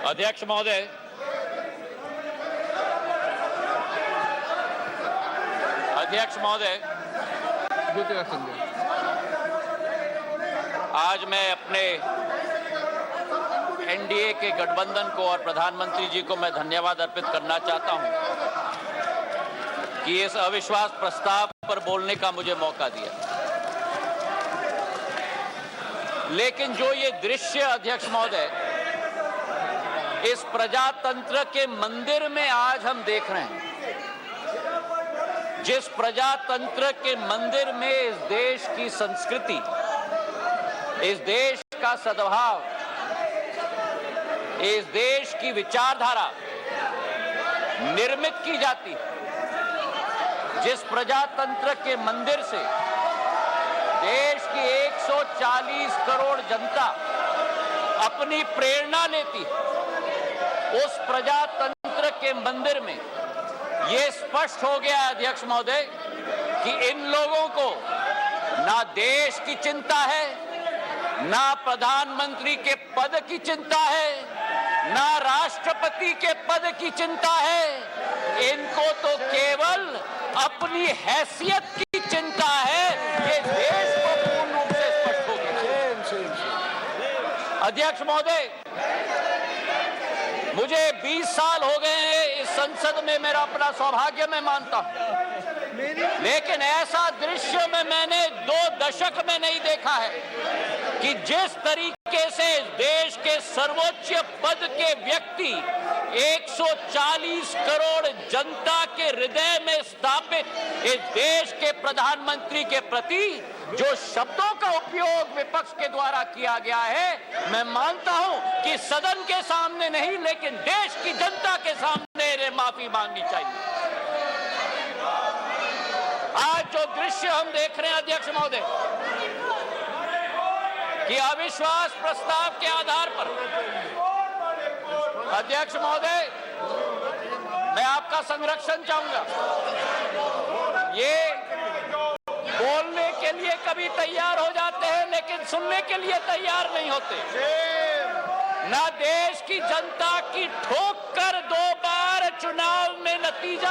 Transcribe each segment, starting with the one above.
अध्यक्ष महोदय, आज मैं अपने एनडीए के गठबंधन को और प्रधानमंत्री जी को मैं धन्यवाद अर्पित करना चाहता हूं कि इस अविश्वास प्रस्ताव पर बोलने का मुझे मौका दिया। लेकिन जो ये दृश्य अध्यक्ष महोदय इस प्रजातंत्र के मंदिर में आज हम देख रहे हैं, जिस प्रजातंत्र के मंदिर में इस देश की संस्कृति, इस देश का सद्भाव, इस देश की विचारधारा निर्मित की जाती है, जिस प्रजातंत्र के मंदिर से देश की 140 करोड़ जनता अपनी प्रेरणा लेती है, उस प्रजातंत्र के मंदिर में यह स्पष्ट हो गया अध्यक्ष महोदय कि इन लोगों को ना देश की चिंता है, ना प्रधानमंत्री के पद की चिंता है, ना राष्ट्रपति के पद की चिंता है। इनको तो केवल अपनी हैसियत की चिंता है। ये देश को पूर्ण रूप से स्पष्ट हो गया। अध्यक्ष महोदय, मुझे 20 साल हो गए हैं इस संसद में, मेरा अपना सौभाग्य मैं मानता हूं, लेकिन ऐसा दृश्य में मैंने 2 दशक में नहीं देखा है कि जिस तरीके से देश के सर्वोच्च पद के व्यक्ति 140 करोड़ जनता के हृदय में स्थापित इस देश के प्रधानमंत्री के प्रति जो शब्दों का उपयोग विपक्ष के द्वारा किया गया है, मैं मानता हूं कि सदन के सामने नहीं लेकिन देश की जनता के सामने इन्हें माफी मांगनी चाहिए। आज जो दृश्य हम देख रहे हैं अध्यक्ष महोदय कि अविश्वास प्रस्ताव के आधार पर, अध्यक्ष महोदय मैं आपका संरक्षण चाहूंगा। ये बोलने के लिए कभी तैयार हो जाते हैं लेकिन सुनने के लिए तैयार नहीं होते। ना देश की जनता की ठोक कर 2 बार चुनाव में नतीजा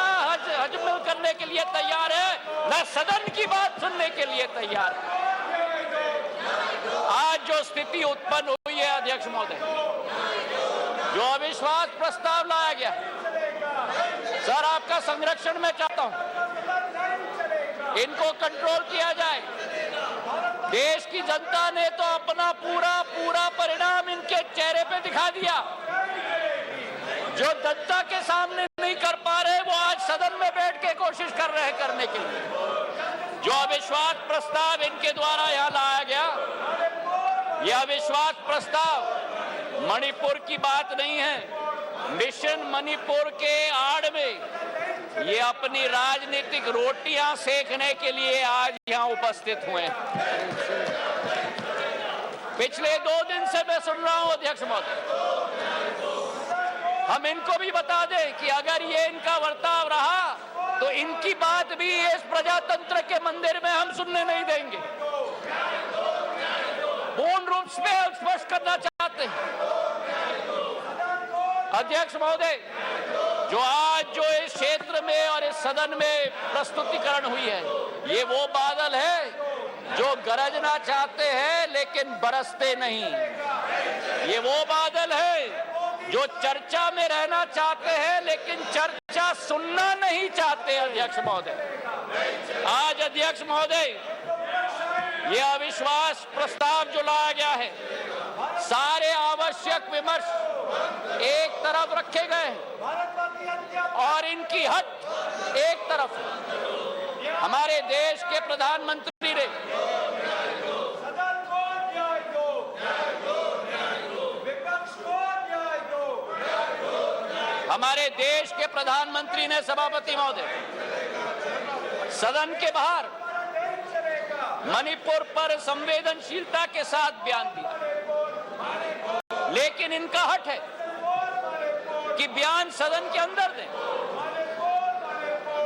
हजम करने के लिए तैयार है, ना सदन की बात सुनने के लिए तैयार है। आज जो स्थिति उत्पन्न हुई है अध्यक्ष महोदय, जो अविश्वास प्रस्ताव लाया गया, सर आपका संरक्षण मैं चाहता हूं, इनको कंट्रोल किया जाए। देश की जनता ने तो अपना पूरा परिणाम इनके चेहरे पे दिखा दिया। जो जनता के सामने नहीं कर पा रहे वो आज सदन में बैठ के कोशिश कर रहे हैं करने के लिए। जो अविश्वास प्रस्ताव इनके द्वारा यहां लाया गया, यह अविश्वास प्रस्ताव मणिपुर की बात नहीं है। मिशन मणिपुर के आड़ में ये अपनी राजनीतिक रोटियां सेकने के लिए आज यहां उपस्थित हुए हैं। पिछले 2 दिन से मैं सुन रहा हूं अध्यक्ष महोदय, हम इनको भी बता दें कि अगर ये इनका वर्ताव रहा तो इनकी बात भी इस प्रजातंत्र के मंदिर में हम सुनने नहीं देंगे। पूर्ण रूप से स्पष्ट करना चाहते हैं अध्यक्ष महोदय, जो आज जो इस क्षेत्र में और इस सदन में प्रस्तुतिकरण हुई है, ये वो बादल है जो गरजना चाहते हैं लेकिन बरसते नहीं। ये वो बादल है जो चर्चा में रहना चाहते हैं लेकिन चर्चा सुनना नहीं चाहते। अध्यक्ष महोदय, आज अध्यक्ष महोदय ये अविश्वास प्रस्ताव जो लाया गया है, सारे आवश्यक विमर्श एक तरफ रखे गए और इनकी हट एक तरफ। हमारे देश के प्रधानमंत्री ने सभापति महोदय सदन के बाहर मणिपुर पर संवेदनशीलता के साथ बयान दिया, लेकिन इनका हट है कि बयान सदन के अंदर दें।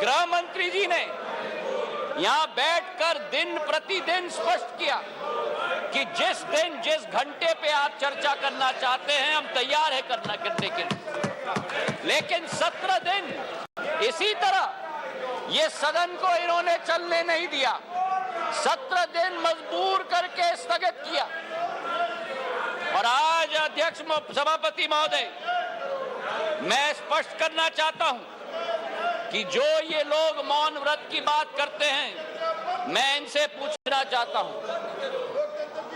गृह मंत्री जी ने यहां बैठकर दिन प्रतिदिन स्पष्ट किया कि जिस दिन जिस घंटे पे आप चर्चा करना चाहते हैं हम तैयार है करने के लिए, लेकिन 17 दिन इसी तरह ये सदन को इन्होंने चलने नहीं दिया। 17 दिन मजबूर करके स्थगित किया। और आज अध्यक्ष सभापति महोदय, मैं स्पष्ट करना चाहता हूं कि जो ये लोग मौन व्रत की बात करते हैं, मैं इनसे पूछना चाहता हूं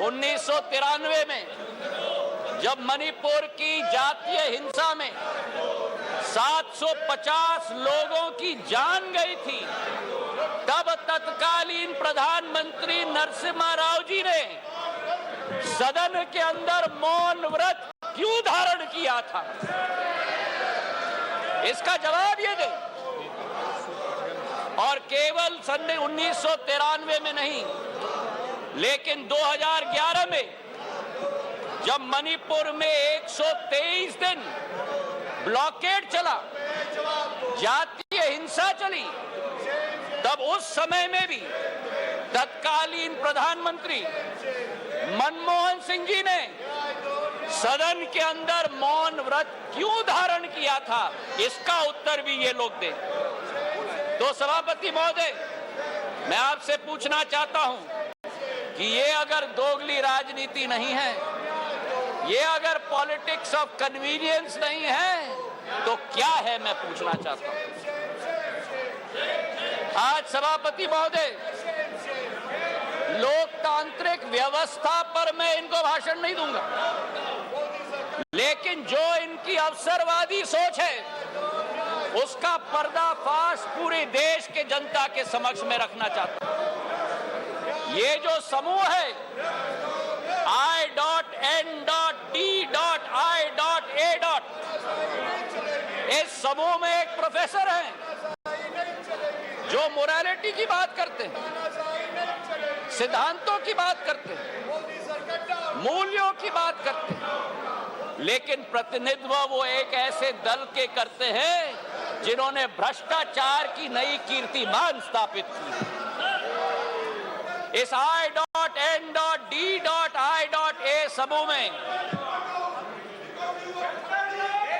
1993 में जब मणिपुर की जातीय हिंसा में 750 लोगों की जान गई थी, तब तत्कालीन प्रधानमंत्री नरसिम्हा राव जी ने सदन के अंदर मौन व्रत क्यों धारण किया था? इसका जवाब ये दे। और केवल सन 1993 में नहीं, लेकिन 2011 में जब मणिपुर में 123 दिन ब्लॉकेड चला, जातीय हिंसा चली, तब उस समय में भी तत्कालीन प्रधानमंत्री मनमोहन सिंह जी ने सदन के अंदर मौन व्रत क्यों धारण किया था? इसका उत्तर भी ये लोग दें। तो सभापति महोदय, मैं आपसे पूछना चाहता हूं कि ये अगर दोगली राजनीति नहीं है, ये अगर पॉलिटिक्स ऑफ कन्वीनियंस नहीं है, तो क्या है? मैं पूछना चाहता हूं। आज सभापति महोदय, लोकतांत्रिक व्यवस्था पर मैं इनको भाषण नहीं दूंगा, लेकिन जो इनकी अवसरवादी सोच है उसका पर्दाफाश पूरे देश के जनता के समक्ष में रखना चाहता हूं। ये जो समूह है I.N.D.I.A. इस समूह में एक प्रोफेसर हैं जो मोरालिटी की बात करते हैं, सिद्धांतों की बात करते हैं, मूल्यों की बात करते हैं, लेकिन प्रतिनिधित्व वो एक ऐसे दल के करते हैं जिन्होंने भ्रष्टाचार की नई कीर्तिमान स्थापित की। इस I.N.D.I.A. समूह में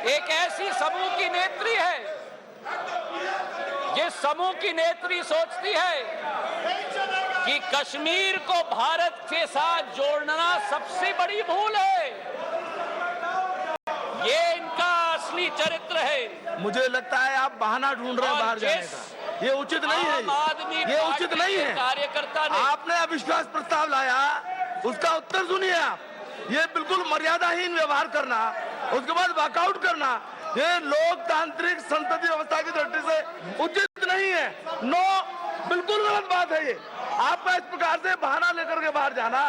एक ऐसी समूह की नेत्री है जिस समूह की नेत्री सोचती है कि कश्मीर को भारत के साथ जोड़ना सबसे बड़ी भूल है। ये इनका असली चरित्र है। मुझे लगता है आप बहाना ढूंढ रहे हैं बाहर जाने का। ये उचित नहीं है, ये उचित नहीं है। कार्यकर्ता ने आपने अविश्वास प्रस्ताव लाया, उसका उत्तर सुनिए आप। ये बिल्कुल मर्यादाहीन व्यवहार करना, उसके बाद वॉकआउट करना, ये लोकतांत्रिक संसदीय व्यवस्था की दृष्टि से उचित नहीं है। नो, बिल्कुल गलत बात है ये। आपका इस प्रकार से बहाना लेकर के बाहर जाना,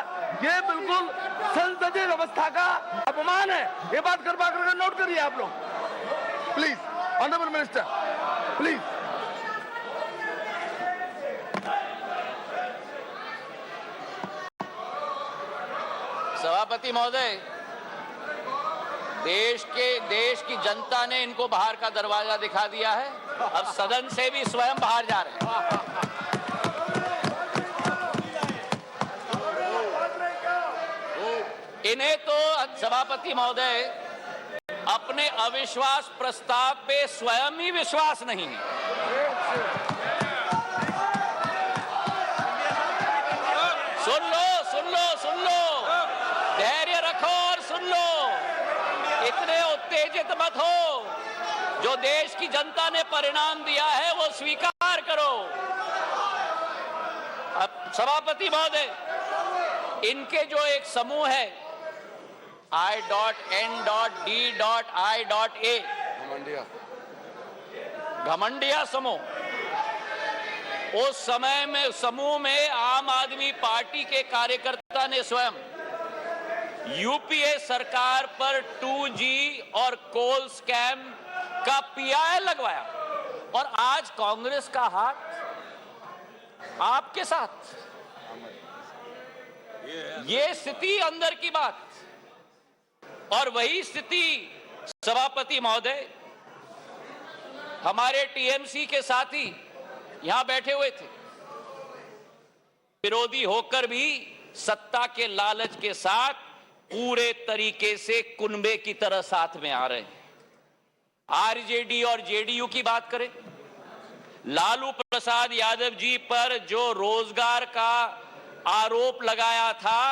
ये बिल्कुल संसदीय व्यवस्था का अपमान है। ये बात कर करके नोट करिए आप लोग, प्लीज। Honourable minister, please. सभापति महोदय, देश की जनता ने इनको बाहर का दरवाजा दिखा दिया है। अब सदन से भी स्वयं बाहर जा रहे हैं। इन्हें तो सभापति महोदय अपने अविश्वास प्रस्ताव पे स्वयं ही विश्वास नहीं है। सुन लो, सुन लो, सुन लो, धैर्य रखो और सुन लो। इतने उत्तेजित मत हो। जो देश की जनता ने परिणाम दिया है वो स्वीकार करो। अब सभापति महोदय, इनके जो एक समूह है I.N.D.I.A. घमंडिया समूह, उस समय में समूह में आम आदमी पार्टी के कार्यकर्ता ने स्वयं यूपीए सरकार पर 2G और कोल स्कैम का PI लगवाया, और आज कांग्रेस का हाथ आपके साथ। ये स्थिति अंदर की बात। और वही स्थिति सभापति महोदय हमारे टीएमसी के साथी यहां बैठे हुए थे, विरोधी होकर भी सत्ता के लालच के साथ पूरे तरीके से कुनबे की तरह साथ में आ रहे हैं। आरजेडी और जेडीयू की बात करें, लालू प्रसाद यादव जी पर जो रोजगार का आरोप लगाया था,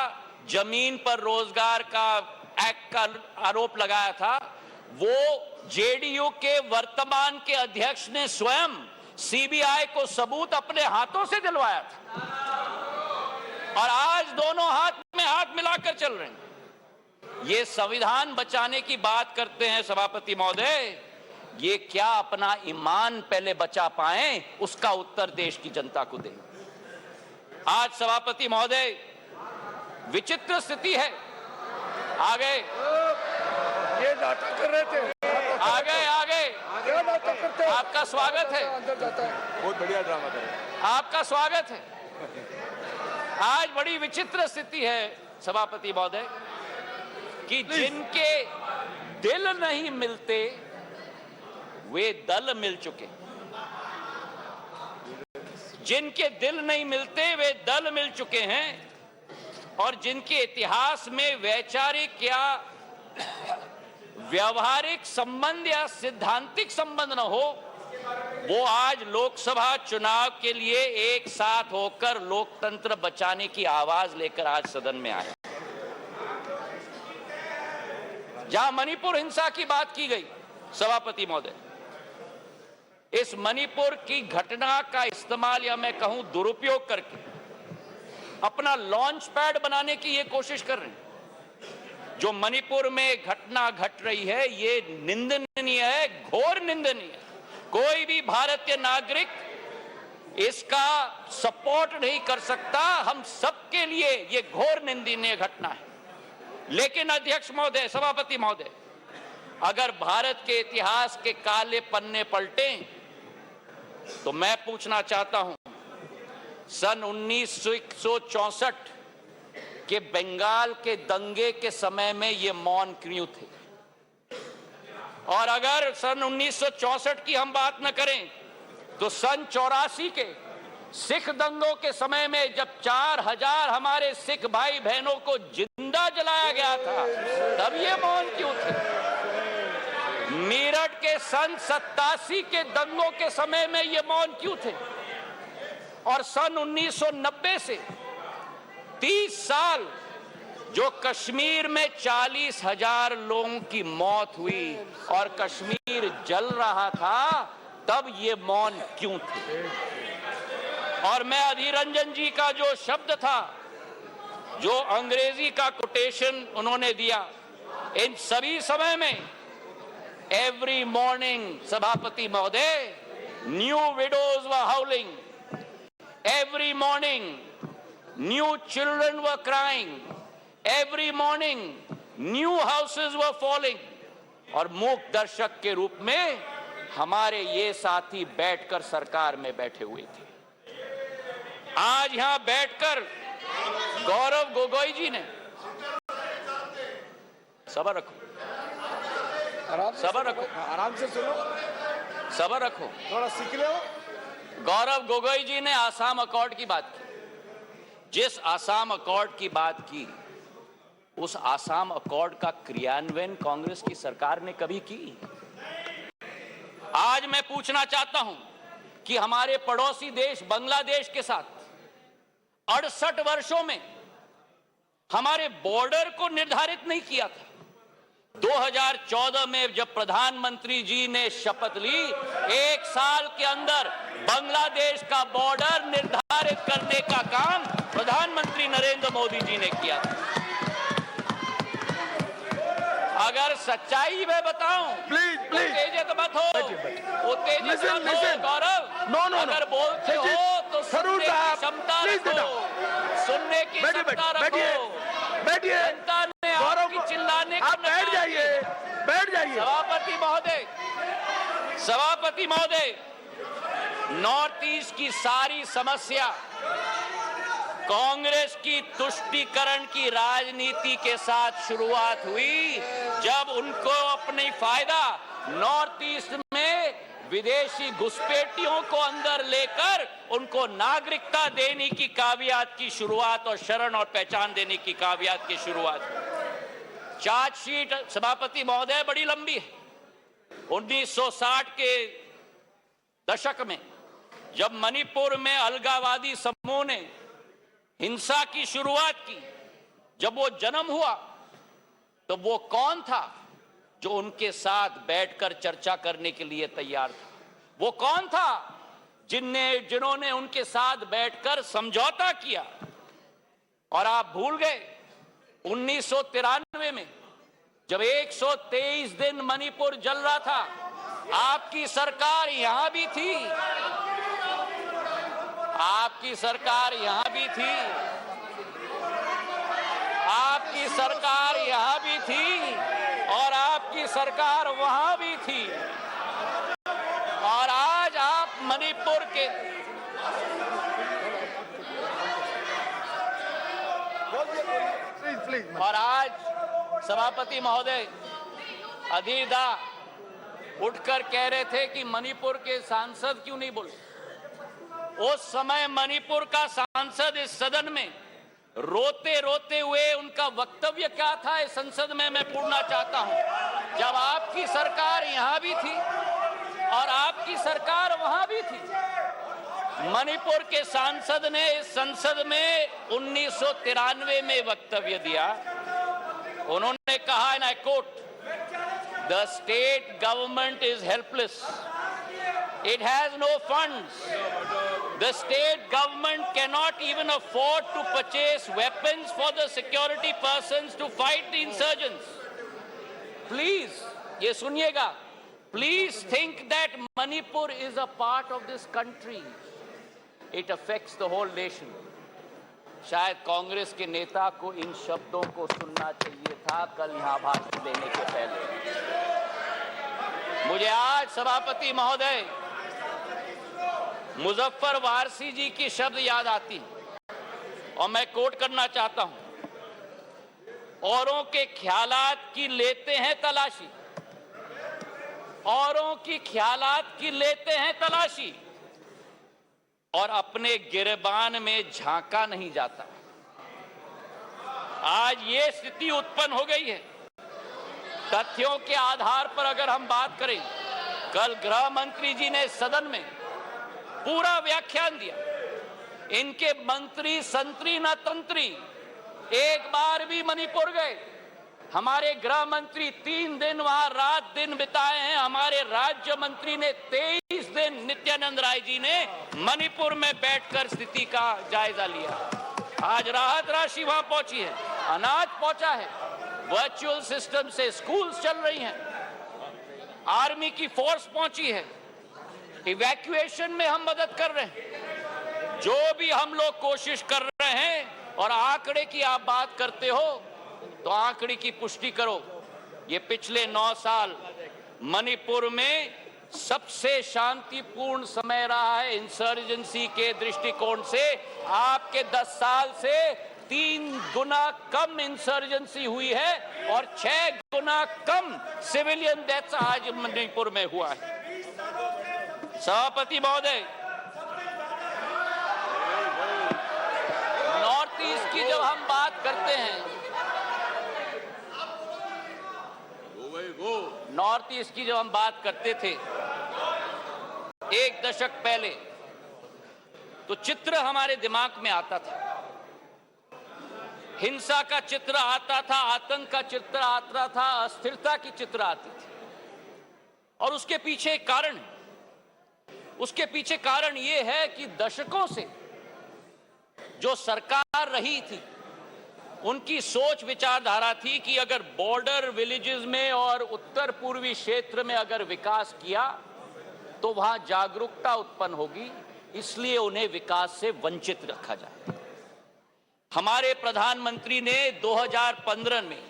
जमीन पर रोजगार का एक्ट का आरोप लगाया था, वो जेडीयू के वर्तमान के अध्यक्ष ने स्वयं सीबीआई को सबूत अपने हाथों से दिलवाया था और आज दोनों हाथ में हाथ मिलाकर चल रहे हैं। ये संविधान बचाने की बात करते हैं सभापति महोदय, ये क्या अपना ईमान पहले बचा पाए, उसका उत्तर देश की जनता को दें। आज सभापति महोदय विचित्र स्थिति है। आगे ये नाटक कर रहे थे, आगे आगे क्या नाटक करते हैं? आपका स्वागत है, अंदर जाता है। बहुत बढ़िया ड्रामा कर रहे हैं। आपका स्वागत है। आज बड़ी विचित्र स्थिति है सभापति महोदय कि जिनके दिल नहीं मिलते वे दल मिल चुके, जिनके दिल नहीं मिलते वे दल मिल चुके हैं और जिनके इतिहास में वैचारिक या व्यवहारिक संबंध या सिद्धांतिक संबंध न हो, वो आज लोकसभा चुनाव के लिए एक साथ होकर लोकतंत्र बचाने की आवाज लेकर आज सदन में आए। जहां मणिपुर हिंसा की बात की गई सभापति महोदय, इस मणिपुर की घटना का इस्तेमाल या मैं कहूं दुरुपयोग करके अपना लॉन्च पैड बनाने की ये कोशिश कर रहे हैं। जो मणिपुर में घटना घट रही है ये निंदनीय है, घोर निंदनीय है। कोई भी भारतीय नागरिक इसका सपोर्ट नहीं कर सकता। हम सबके लिए ये घोर निंदनीय घटना है। लेकिन अध्यक्ष महोदय, सभापति महोदय, अगर भारत के इतिहास के काले पन्ने पलटें तो मैं पूछना चाहता हूं, सन 1964 के बंगाल के दंगे के समय में ये मौन क्यों थे? और अगर सन 1964 की हम बात न करें तो सन 84 के सिख दंगों के समय में जब 4000 हमारे सिख भाई बहनों को जिंदा जलाया गया था, तब ये मौन क्यों थे? मेरठ के सन 87 के दंगों के समय में ये मौन क्यों थे? और सन 1990 से 30 साल जो कश्मीर में 40,000 लोगों की मौत हुई और कश्मीर जल रहा था, तब ये मौन क्यों थे? और मैं अधीर रंजन जी का जो शब्द था, जो अंग्रेजी का कोटेशन उन्होंने दिया, इन सभी समय में एवरी मॉर्निंग सभापति महोदय, new widows were हाउलिंग, every morning new children were crying, every morning new houses were falling. और मूक दर्शक के रूप में हमारे ये साथी बैठकर सरकार में बैठे हुए थे। आज यहां बैठकर गौरव गोगोई जी ने, सबर रखो, सबर रखो, आराम से सुनो, सबर रखो, थोड़ा सीख लो। गौरव गोगोई जी ने आसाम अकॉर्ड की बात की। जिस आसाम अकॉर्ड की बात की, उस आसाम अकॉर्ड का क्रियान्वयन कांग्रेस की सरकार ने कभी की? आज मैं पूछना चाहता हूं कि हमारे पड़ोसी देश बांग्लादेश के साथ 68 वर्षों में हमारे बॉर्डर को निर्धारित नहीं किया था। 2014 में जब प्रधानमंत्री जी ने शपथ ली, 1 साल के अंदर बांग्लादेश का बॉर्डर निर्धारित करने का काम प्रधानमंत्री नरेंद्र मोदी जी ने किया था। अगर सच्चाई में बताऊं, प्लीज प्लीज उत्तेजित मत हो, उत्तेजित मत हो गौरव। नो नो, अगर बोलते हो तो सुनने की क्षमता रखो, सुनने की क्षमता रखो। बैठिए, जनता ने आपकी चिल्लाने का आप बैठ जाइए, बैठ जाइए। सभापति महोदय, सभापति महोदय, नॉर्थ ईस्ट की सारी समस्या कांग्रेस की तुष्टीकरण की राजनीति के साथ शुरुआत हुई, जब उनको अपनी फायदा नॉर्थ ईस्ट में विदेशी घुसपैठियों को अंदर लेकर उनको नागरिकता देने की कावियात की शुरुआत और शरण और पहचान देने की कावियात की शुरुआत। चार्जशीट सभापति महोदय बड़ी लंबी है। 1960 के दशक में जब मणिपुर में अलगाववादी समूह ने हिंसा की शुरुआत की, जब वो जन्म हुआ तो वो कौन था जो उनके साथ बैठकर चर्चा करने के लिए तैयार था? वो कौन था जिन्होंने उनके साथ बैठकर समझौता किया? और आप भूल गए 1993 में जब 123 दिन मणिपुर जल रहा था, आपकी सरकार यहां भी थी, आपकी सरकार यहां भी थी, आपकी सरकार यहां भी थी और आपकी सरकार वहां भी थी। और आज आप मणिपुर के और आज सभापति महोदय अधीर दा उठकर कह रहे थे कि मणिपुर के सांसद क्यों नहीं बोले। उस समय मणिपुर का सांसद इस सदन में रोते रोते हुए उनका वक्तव्य क्या था इस संसद में मैं पूछना चाहता हूं। जब आपकी सरकार यहां भी थी और आपकी सरकार वहां भी थी, मणिपुर के सांसद ने इस संसद में 1993 में वक्तव्य दिया। उन्होंने कहा, and I quote, the state government is helpless, it has no funds, the state government cannot even afford to purchase weapons for the security persons to fight the insurgents. Please, ये सुनिएगा, please think that Manipur is a part of this country. It affects the whole nation. शायद कांग्रेस के नेता को इन शब्दों को सुनना चाहिए था कल यहां भाषण देने के पहले। मुझे आज सभापति महोदय मुजफ्फर वारसी जी की शब्द याद आती है और मैं कोट करना चाहता हूं, औरों के ख्यालात की लेते हैं तलाशी, औरों की ख्यालात की लेते हैं तलाशी और अपने गिरबान में झांका नहीं जाता। आज ये स्थिति उत्पन्न हो गई है। तथ्यों के आधार पर अगर हम बात करें, कल गृह मंत्री जी ने सदन में पूरा व्याख्यान दिया। इनके मंत्री संतरी न तंत्री एक बार भी मणिपुर गए। हमारे गृह मंत्री 3 दिन वहां रात दिन बिताए हैं। हमारे राज्य मंत्री ने 23 दिन, नित्यानंद राय जी ने मणिपुर में बैठकर स्थिति का जायजा लिया। आज राहत राशि वहां पहुंची है, अनाज पहुंचा है, वर्चुअल सिस्टम से स्कूल्स चल रही हैं, आर्मी की फोर्स पहुंची है, इवैक्यूएशन में हम मदद कर रहे हैं। जो भी हम लोग कोशिश कर रहे हैं, और आंकड़े की आप बात करते हो तो आंकड़े की पुष्टि करो। ये पिछले 9 साल मणिपुर में सबसे शांतिपूर्ण समय रहा है इंसर्जेंसी के दृष्टिकोण से। आपके 10 साल से 3 गुना कम इंसर्जेंसी हुई है और 6 गुना कम सिविलियन डेथ्स आज मणिपुर में हुआ है। सभापति महोदय, नॉर्थ ईस्ट की जब हम बात करते हैं, नॉर्थ ईस्ट की जब हम बात करते थे 1 दशक पहले, तो चित्र हमारे दिमाग में आता था, हिंसा का चित्र आता था, आतंक का चित्र आता था, अस्थिरता की चित्र आती थी। और उसके पीछे एक कारण है। उसके पीछे कारण यह है कि दशकों से जो सरकार रही थी, उनकी सोच विचारधारा थी कि अगर बॉर्डर विलेजेस में और उत्तर पूर्वी क्षेत्र में अगर विकास किया तो वहां जागरूकता उत्पन्न होगी, इसलिए उन्हें विकास से वंचित रखा जाए। हमारे प्रधानमंत्री ने 2015 में,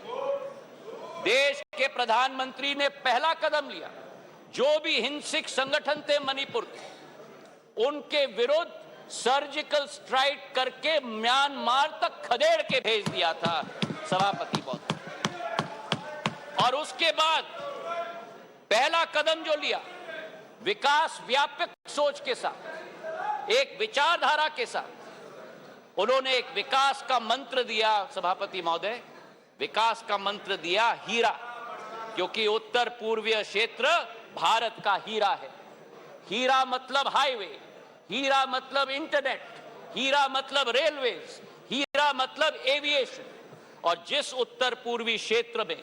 देश के प्रधानमंत्री ने पहला कदम लिया। जो भी हिंसक संगठन थे मणिपुर के, उनके विरुद्ध सर्जिकल स्ट्राइक करके म्यांमार तक खदेड़ के भेज दिया था सभापति महोदय। और उसके बाद पहला कदम जो लिया विकास व्यापक सोच के साथ, एक विचारधारा के साथ उन्होंने एक विकास का मंत्र दिया। सभापति महोदय, विकास का मंत्र दिया हीरा, क्योंकि उत्तर पूर्वीय क्षेत्र भारत का हीरा है। हीरा मतलब हाईवे, हीरा मतलब इंटरनेट, हीरा मतलब रेलवेज, हीरा मतलब एविएशन। और जिस उत्तर पूर्वी क्षेत्र में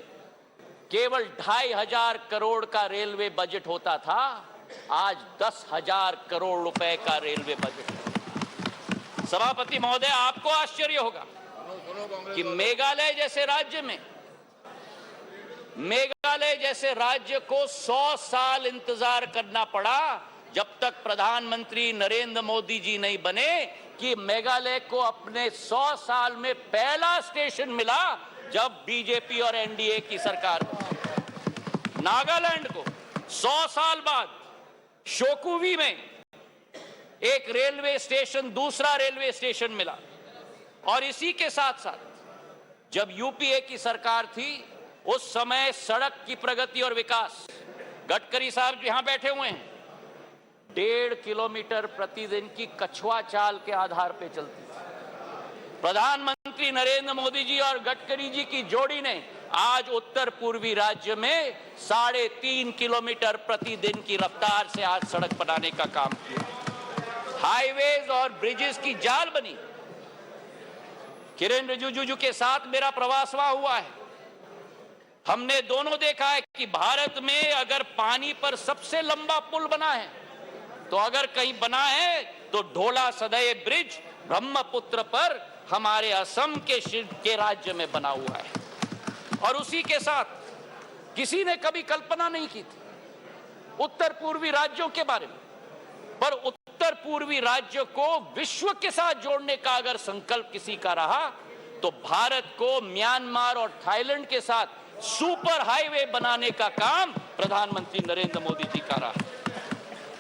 केवल 2500 करोड़ का रेलवे बजट होता था, आज 10,000 करोड़ रुपए का रेलवे बजट है। सभापति महोदय, आपको आश्चर्य होगा कि मेघालय जैसे राज्य को 100 साल इंतजार करना पड़ा जब तक प्रधानमंत्री नरेंद्र मोदी जी नहीं बने कि मेघालय को अपने 100 साल में पहला स्टेशन मिला जब बीजेपी और एनडीए की सरकार। नागालैंड को 100 साल बाद शोकुवी में एक रेलवे स्टेशन, दूसरा रेलवे स्टेशन मिला। और इसी के साथ साथ जब यूपीए की सरकार थी, उस समय सड़क की प्रगति और विकास, गडकरी साहब यहां बैठे हुए हैं, 1.5 किलोमीटर प्रतिदिन की कछुआ चाल के आधार पर चलती थी। प्रधानमंत्री नरेंद्र मोदी जी और गडकरी जी की जोड़ी ने आज उत्तर पूर्वी राज्य में 3.5 किलोमीटर प्रतिदिन की रफ्तार से आज सड़क बनाने का काम किया। हाईवेज और ब्रिजेस की जाल बनी। किरेन रिजिजू के साथ मेरा प्रवास वहां हुआ है। हमने दोनों देखा है कि भारत में अगर पानी पर सबसे लंबा पुल बना है, तो अगर कहीं बना है तो ढोला सदैव ब्रिज ब्रह्मपुत्र पर हमारे असम के राज्य में बना हुआ है। और उसी के साथ किसी ने कभी कल्पना नहीं की थी उत्तर पूर्वी राज्यों के बारे में, पर उत्तर पूर्वी राज्य को विश्व के साथ जोड़ने का अगर संकल्प किसी का रहा, तो भारत को म्यांमार और थाईलैंड के साथ सुपर हाईवे बनाने का काम प्रधानमंत्री नरेंद्र मोदी जी का रहा।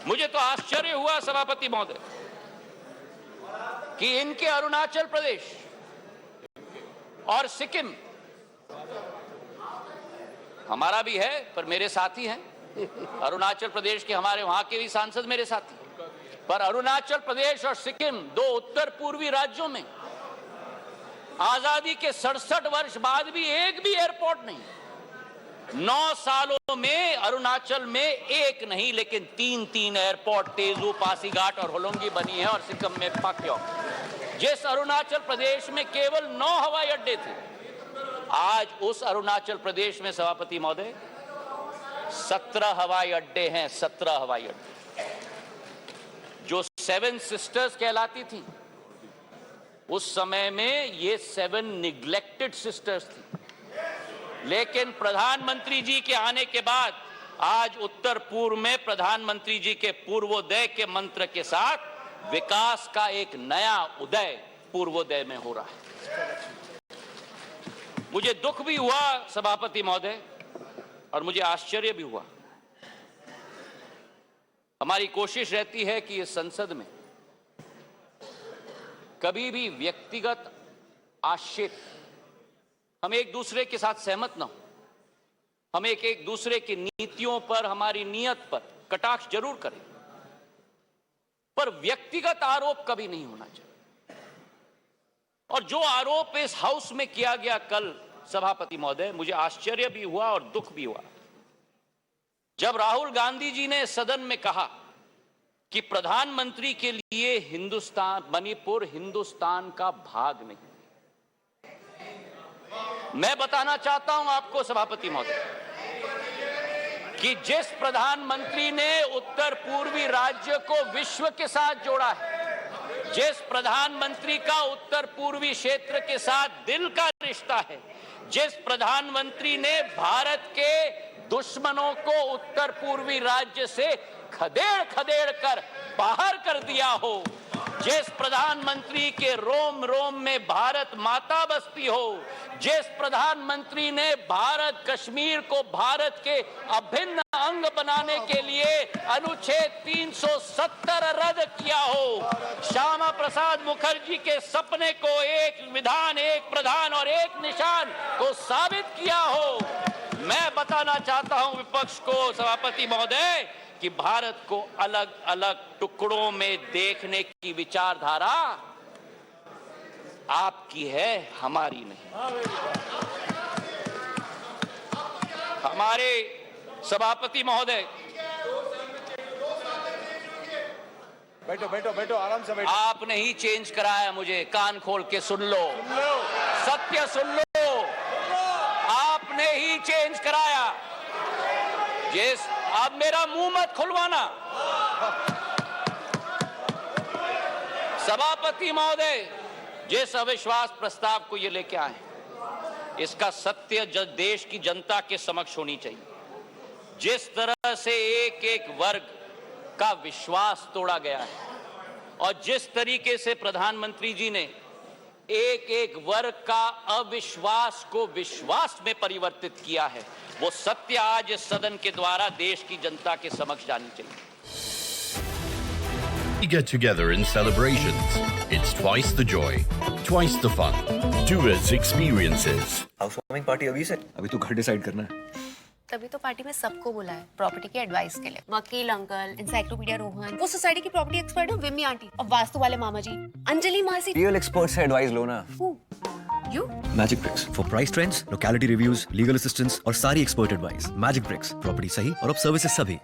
मुझे तो आश्चर्य हुआ सभापति महोदय कि इनके अरुणाचल प्रदेश और सिक्किम, हमारा भी है पर मेरे साथी हैं, अरुणाचल प्रदेश के हमारे वहां के भी सांसद मेरे साथी, पर अरुणाचल प्रदेश और सिक्किम, 2 उत्तर पूर्वी राज्यों में आजादी के 67 वर्ष बाद भी एक भी एयरपोर्ट नहीं। 9 सालों में अरुणाचल में एक नहीं लेकिन 3 एयरपोर्ट, तेजू, पासीघाट और होलोंगी बनी है, और सिक्किम में पाक्योंग। जिस अरुणाचल प्रदेश में केवल 9 हवाई अड्डे थे, आज उस अरुणाचल प्रदेश में सभापति महोदय 17 हवाई अड्डे हैं। 17 हवाई अड्डे, जो 7 सिस्टर्स कहलाती थी, उस समय में ये 7 निग्लेक्टेड सिस्टर्स थी। लेकिन प्रधानमंत्री जी के आने के बाद आज उत्तर पूर्व में प्रधानमंत्री जी के पूर्वोदय के मंत्र के साथ विकास का एक नया उदय पूर्वोदय में हो रहा है। मुझे दुख भी हुआ सभापति महोदय, और मुझे आश्चर्य भी हुआ। हमारी कोशिश रहती है कि इस संसद में कभी भी व्यक्तिगत आक्षेप, हम एक दूसरे के साथ सहमत न हो, हम एक दूसरे की नीतियों पर, हमारी नीयत पर कटाक्ष जरूर करें, पर व्यक्तिगत आरोप कभी नहीं होना चाहिए। और जो आरोप इस हाउस में किया गया कल सभापति महोदय, मुझे आश्चर्य भी हुआ और दुख भी हुआ जब राहुल गांधी जी ने सदन में कहा कि प्रधानमंत्री के लिए मणिपुर हिंदुस्तान का भाग नहीं। मैं बताना चाहता हूं आपको सभापति महोदय कि जिस प्रधानमंत्री ने उत्तर पूर्वी राज्य को विश्व के साथ जोड़ा है, जिस प्रधानमंत्री का उत्तर पूर्वी क्षेत्र के साथ दिल का रिश्ता है, जिस प्रधानमंत्री ने भारत के दुश्मनों को उत्तर पूर्वी राज्य से खदेड़ कर बाहर कर दिया हो, जिस प्रधानमंत्री के रोम रोम में भारत माता बसती हो, जिस प्रधानमंत्री ने भारत कश्मीर को भारत के अभिन्न अंग बनाने के लिए अनुच्छेद 370 रद्द किया हो, श्यामा प्रसाद मुखर्जी के सपने को एक विधान, एक प्रधान और एक निशान को साबित किया हो। मैं बताना चाहता हूं विपक्ष को सभापति महोदय कि भारत को अलग अलग टुकड़ों में देखने की विचारधारा आपकी है, हमारी नहीं। हमारे सभापति महोदय, बैठो बैठो बैठो, आराम से बैठो। आपने ही चेंज कराया मुझे, कान खोल के सुन लो, सत्य सुन लो, आपने ही चेंज कराया। जिस अब मेरा मुंह मत खुलवाना। सभापति महोदय, जिस अविश्वास प्रस्ताव को ये लेके आए, इसका सत्य देश की जनता के समक्ष होनी चाहिए। जिस तरह से एक एक वर्ग का विश्वास तोड़ा गया है और जिस तरीके से प्रधानमंत्री जी ने एक एक वर्ग का अविश्वास को विश्वास में परिवर्तित किया है, वो सत्य आज इस सदन के द्वारा देश की जनता के समक्ष जानी चाहिए। We get together in celebrations. It's twice the joy, twice the fun, two as experiences. House warming party अभी से? अभी तो घर डिसाइड करना है। तभी तो पार्टी में सबको बुलाया है प्रॉपर्टी की एडवाइस के लिए। वकील अंकल, इंसाइक्लोपीडिया रोहन, वो सोसाइटी की प्रॉपर्टी एक्सपर्ट है विम्मी आंटी, और वास्तु वाले मामा जी, अंजलि मासी। रियल एक्सपर्ट से एडवाइस लो ना। You? Magic Bricks for price trends, locality reviews, legal assistance और सारी expert advice. Magic Bricks, property सही और अब services सभी।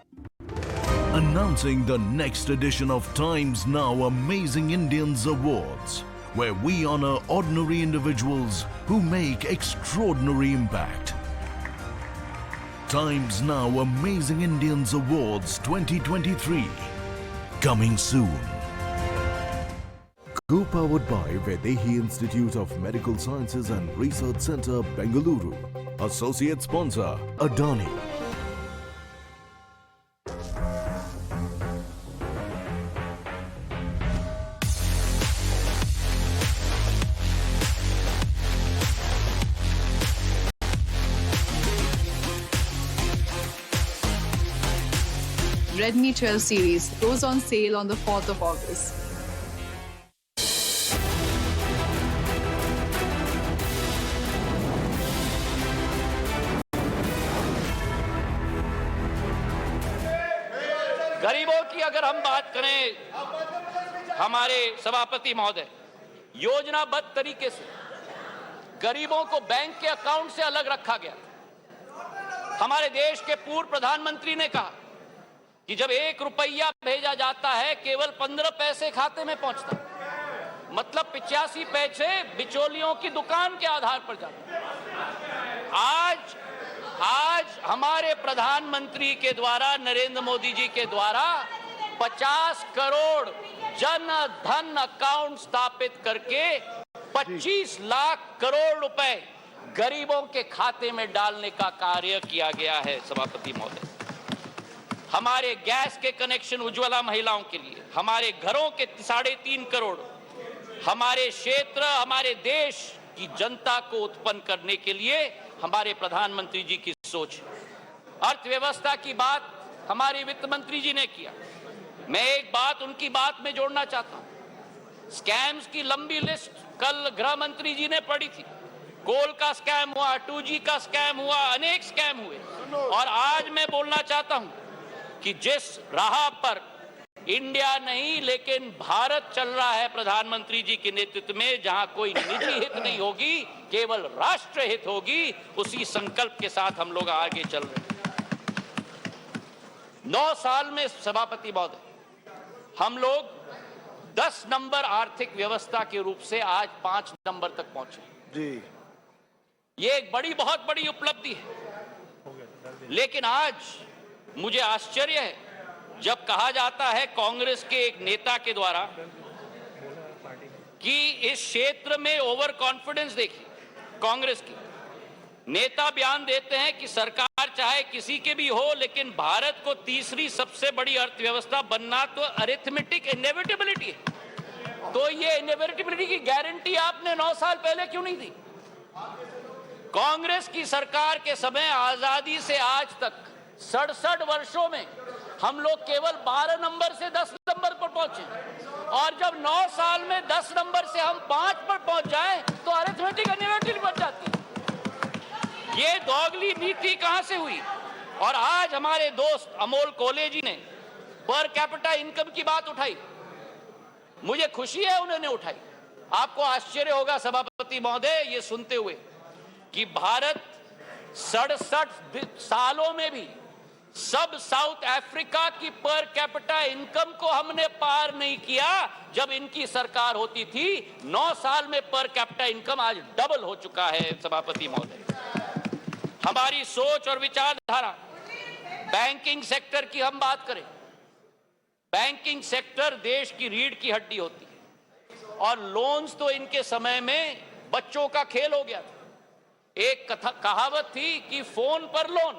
Announcing the next edition of Times Now Amazing Indians Awards, where we honor ordinary individuals who make extraordinary impact. Times Now Amazing Indians Awards 2023, coming soon. Co-powered by Vedehi Institute of Medical Sciences and Research Center, Bengaluru. Associate sponsor, Adani. Redmi 12 series goes on sale on the 4th of August. गरीबों की अगर हम बात करें, हमारे सभापति महोदय, योजनाबद्ध तरीके से गरीबों को बैंक के अकाउंट से अलग रखा गया। हमारे देश के पूर्व प्रधानमंत्री ने कहा कि जब 1 रुपया भेजा जाता है केवल 15 पैसे खाते में पहुंचता, मतलब 85 पैसे बिचौलियों की दुकान के आधार पर जाता। आज हमारे प्रधानमंत्री के द्वारा, नरेंद्र मोदी जी के द्वारा 50 करोड़ जन धन अकाउंट स्थापित करके 25 लाख करोड़ रुपए गरीबों के खाते में डालने का कार्य किया गया है। सभापति महोदय, हमारे गैस के कनेक्शन उज्ज्वला महिलाओं के लिए, हमारे घरों के 3.5 करोड़, हमारे क्षेत्र, हमारे देश की जनता को उत्पन्न करने के लिए हमारे प्रधानमंत्री जी की सोच। अर्थव्यवस्था की बात हमारे वित्त मंत्री जी ने किया। मैं एक बात उनकी बात में जोड़ना चाहता हूं। स्कैम्स की लंबी लिस्ट कल गृह मंत्री जी ने पढ़ी थी। कोल का स्कैम हुआ, 2G का स्कैम हुआ, अनेक स्कैम हुए। और आज मैं बोलना चाहता हूं कि जिस राह पर इंडिया नहीं लेकिन भारत चल रहा है प्रधानमंत्री जी के नेतृत्व में, जहां कोई निजी हित नहीं होगी, केवल राष्ट्र हित होगी, उसी संकल्प के साथ हम लोग आगे चल रहे हैं। 9 साल में सभापति महोदय, हम लोग 10 नंबर आर्थिक व्यवस्था के रूप से आज 5 नंबर तक पहुंचे जी। ये एक बहुत बड़ी उपलब्धि है। लेकिन आज मुझे आश्चर्य है जब कहा जाता है कांग्रेस के एक नेता के द्वारा कि इस क्षेत्र में ओवर कॉन्फिडेंस देखिए। कांग्रेस के नेता बयान देते हैं कि सरकार चाहे किसी के भी हो, लेकिन भारत को तीसरी सबसे बड़ी अर्थव्यवस्था बनना तो अरिथमेटिक इनएविटेबिलिटी है। तो ये इनएविटेबिलिटी की गारंटी आपने 9 साल पहले क्यों नहीं दी? कांग्रेस की सरकार के समय आजादी से आज तक 67 वर्षों में हम लोग केवल 12 नंबर से 10 नंबर पर पहुंचे, और जब 9 साल में 10 नंबर से हम 5 पर पहुंच जाएं तो अरिथमेटिक इनएविटेबिलिटी बन जाती है। ये दोगली नीति कहां से हुई? और आज हमारे दोस्त अमोल कोले जी ने पर कैपिटा इनकम की बात उठाई। मुझे खुशी है उन्होंने उठाई। आपको आश्चर्य होगा सभापति महोदय ये सुनते हुए कि भारत 67 सालों में भी सब साउथ अफ्रीका की पर कैपिटा इनकम को हमने पार नहीं किया। जब इनकी सरकार होती थी 9 साल में पर कैपिटा इनकम आज डबल हो चुका है सभापति महोदय। हमारी सोच और विचारधारा, बैंकिंग सेक्टर की हम बात करें, बैंकिंग सेक्टर देश की रीढ़ की हड्डी होती है और लोन्स तो इनके समय में बच्चों का खेल हो गया था। एक कहावत थी कि फोन पर लोन,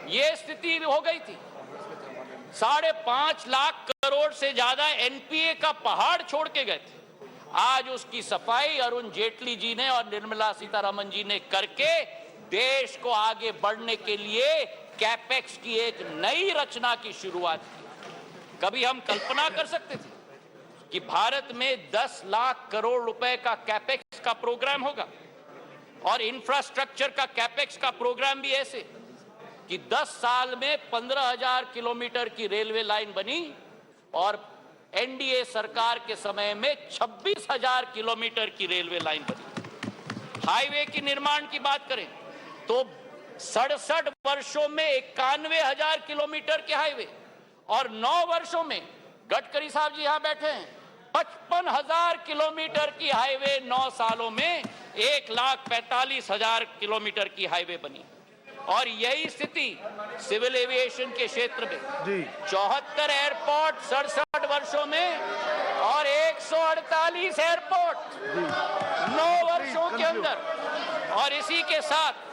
ये स्थिति हो गई थी। 5.5 लाख करोड़ से ज्यादा एनपीए का पहाड़ छोड़ के गए थे। आज उसकी सफाई अरुण जेटली जी ने और निर्मला सीतारमण जी ने करके देश को आगे बढ़ने के लिए कैपेक्स की एक नई रचना की शुरुआत की। कभी हम कल्पना कर सकते थे कि भारत में 10 लाख करोड़ रुपए का कैपेक्स का प्रोग्राम होगा और इंफ्रास्ट्रक्चर का कैपेक्स का प्रोग्राम भी ऐसे कि 10 साल में 15,000 किलोमीटर की रेलवे लाइन बनी और एनडीए सरकार के समय में 26,000 किलोमीटर की रेलवे लाइन बनी। हाईवे की निर्माण की बात करें तो 67 वर्षों में 91,000 किलोमीटर के हाईवे और 9 वर्षों में, गडकरी साहब जी यहां बैठे हैं, 55,000 किलोमीटर की हाईवे 9 सालों में 1,45,000 किलोमीटर की हाईवे बनी। और यही स्थिति सिविल एविएशन के क्षेत्र में 74 एयरपोर्ट 67 वर्षों में और 148 एयरपोर्ट 9 वर्षों के अंदर। और इसी के साथ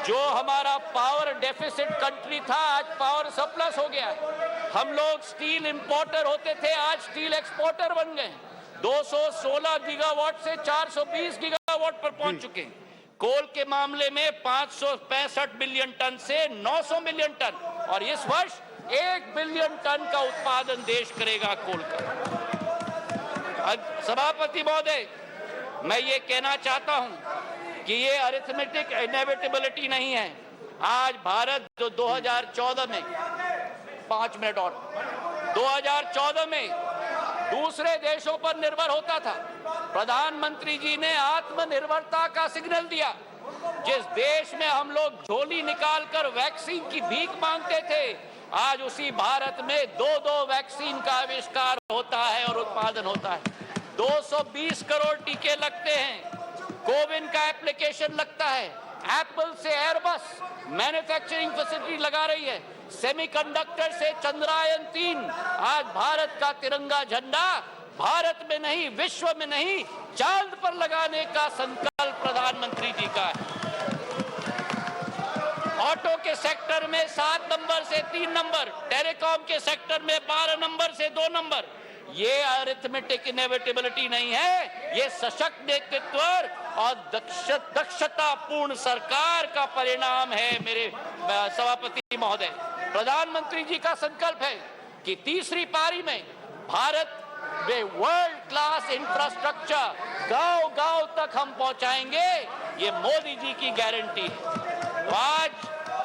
जो हमारा पावर डेफिसिट कंट्री था आज पावर सरप्लस हो गया है। हम लोग स्टील इंपोर्टर होते थे, आज स्टील एक्सपोर्टर बन गए। 216 गीगावाट से 420 गीगावाट पर पहुंच चुके हैं। कोल के मामले में 565 बिलियन टन से 900 मिलियन टन और इस वर्ष 1 बिलियन टन का उत्पादन देश करेगा कोल का। सभापति महोदय, मैं ये कहना चाहता हूं कि ये अरिथमेटिक इनएविटेबिलिटी नहीं है। आज भारत जो 2014 में 5 मिनट और 2014 में दूसरे देशों पर निर्भर होता था, प्रधानमंत्री जी ने आत्मनिर्भरता का सिग्नल दिया। जिस देश में हम लोग झोली निकालकर वैक्सीन की भीख मांगते थे, आज उसी भारत में 2 वैक्सीन का आविष्कार होता है और उत्पादन होता है। 220 करोड़ टीके लगते हैं, कोविन का एप्लीकेशन लगता है, एप्पल से एयरबस मैन्युफैक्चरिंग फैसिलिटी लगा रही है, सेमीकंडक्टर से चंद्रयान 3। आज भारत का तिरंगा झंडा भारत में नहीं, विश्व में नहीं, चांद पर लगाने का संकल्प प्रधानमंत्री जी का है। ऑटो के सेक्टर में 7 नंबर से 3 नंबर, टेलीकॉम के सेक्टर में 12 नंबर से 2 नंबर। ये अरिथमेटिक इनएविटेबिलिटी नहीं है, ये सशक्त नेतृत्व और दक्षतापूर्ण सरकार का परिणाम है। मेरे सभापति महोदय, प्रधानमंत्री जी का संकल्प है कि तीसरी पारी में भारत में वर्ल्ड क्लास इंफ्रास्ट्रक्चर गांव-गांव तक हम पहुंचाएंगे। ये मोदी जी की गारंटी है। तो आज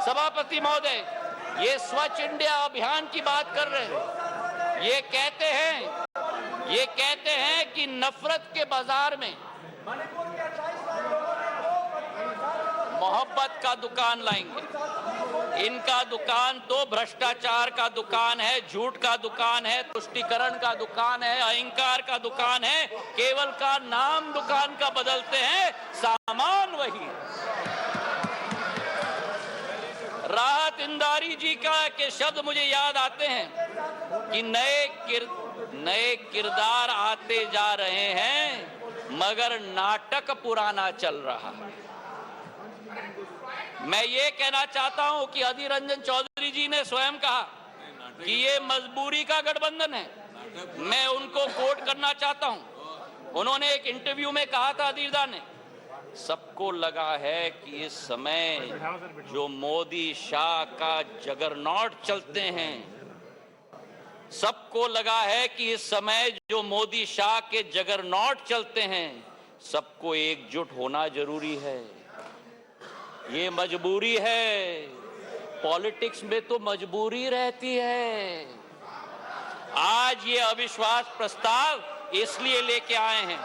सभापति महोदय, ये स्वच्छ इंडिया अभियान की बात कर रहे हैं। ये कहते हैं कि नफरत के बाजार में मोहब्बत का दुकान लाएंगे। इनका दुकान तो भ्रष्टाचार का दुकान है, झूठ का दुकान है, तुष्टीकरण का दुकान है, अहंकार का दुकान है। केवल का नाम दुकान का बदलते हैं, सामान वही है। राहत इंदारी जी के शब्द मुझे याद आते हैं कि नए किरदार आते जा रहे हैं मगर नाटक पुराना चल रहा है। मैं ये कहना चाहता हूं कि अधीर रंजन चौधरी जी ने स्वयं कहा कि ये मजबूरी का गठबंधन है। मैं उनको कोट करना चाहता हूं। उन्होंने एक इंटरव्यू में कहा था, अधीरदा ने, सबको लगा है कि इस समय जो मोदी शाह का जगरनॉट चलते हैं, सबको लगा है कि इस समय जो मोदी शाह के जगरनॉट चलते हैं, सबको एकजुट होना जरूरी है। ये मजबूरी है पॉलिटिक्स में तो मजबूरी रहती है। आज ये अविश्वास प्रस्ताव इसलिए लेके आए हैं।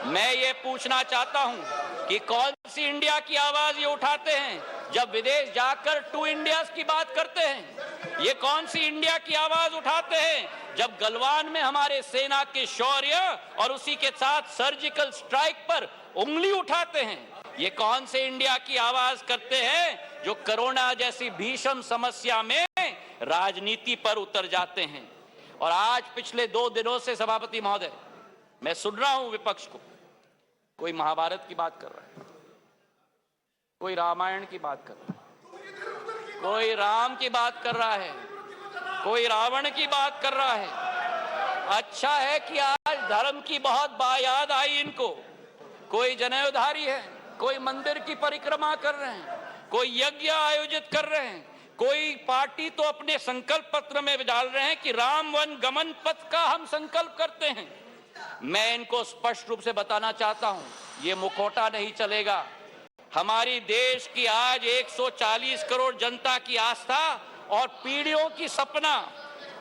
मैं ये पूछना चाहता हूं कि कौन सी इंडिया की आवाज ये उठाते हैं जब विदेश जाकर टू इंडियाज की बात करते हैं। ये कौन सी इंडिया की आवाज उठाते हैं जब गलवान में हमारे सेना के शौर्य और उसी के साथ सर्जिकल स्ट्राइक पर उंगली उठाते हैं। ये कौन से इंडिया की आवाज करते हैं जो कोरोना जैसी भीषण समस्या में राजनीति पर उतर जाते हैं। और आज पिछले 2 दिनों से सभापति महोदय मैं सुन रहा हूं विपक्ष को, कोई महाभारत की बात कर रहा है, कोई रामायण की बात कर रहा है, कोई राम की बात कर रहा है, कोई रावण की बात कर रहा है। अच्छा है कि आज धर्म की बहुत याद आई इनको। कोई जनेऊधारी है, कोई मंदिर की परिक्रमा कर रहे हैं, कोई यज्ञ आयोजित कर रहे हैं, कोई पार्टी तो अपने संकल्प पत्र में डाल रहे हैं कि राम वन गमन पथ का हम संकल्प करते हैं। मैं इनको स्पष्ट रूप से बताना चाहता हूं, ये मुखौटा नहीं चलेगा। हमारी देश की आज 140 करोड़ जनता की आस्था और पीढ़ियों की सपना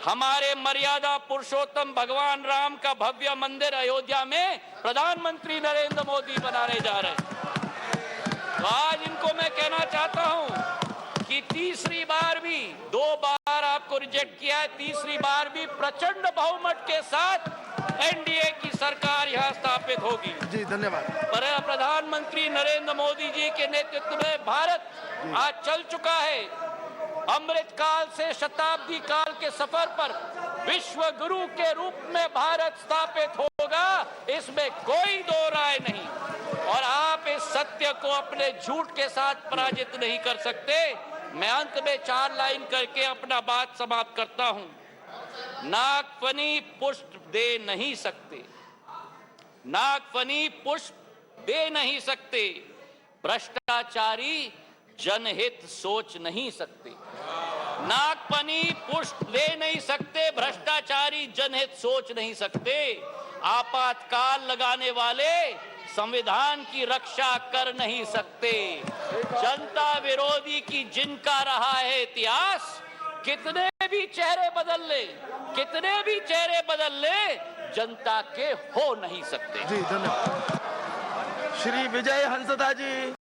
हमारे मर्यादा पुरुषोत्तम भगवान राम का भव्य मंदिर अयोध्या में प्रधानमंत्री नरेंद्र मोदी बनाने जा रहे हैं। तो आज इनको मैं कहना चाहता हूं कि तीसरी बार भी, 2 बार आपको रिजेक्ट किया है, तीसरी बार भी प्रचंड बहुमत के साथ एनडीए की सरकार यहां स्थापित होगी। जी धन्यवाद। पर प्रधानमंत्री नरेंद्र मोदी जी के नेतृत्व में भारत आज चल चुका है अमृत काल से शताब्दी काल के सफर पर। विश्व गुरु के रूप में भारत स्थापित होगा, इसमें कोई 2 राय नहीं। और आप इस सत्य को अपने झूठ के साथ पराजित नहीं कर सकते। मैं अंत में 4 लाइन करके अपना बात समाप्त करता हूं। नागफनी पुष्प दे नहीं सकते, नागफनी पुष्प दे नहीं सकते, भ्रष्टाचारी जनहित सोच नहीं सकते। नागफनी पुष्प दे नहीं सकते, भ्रष्टाचारी जनहित सोच नहीं सकते। आपातकाल लगाने वाले संविधान की रक्षा कर नहीं सकते। जनता विरोधी की जिनका रहा है इतिहास, कितने भी चेहरे बदल ले, कितने भी चेहरे बदल ले, जनता के हो नहीं सकते। जी धन्यवाद। श्री विजय हंसदा जी।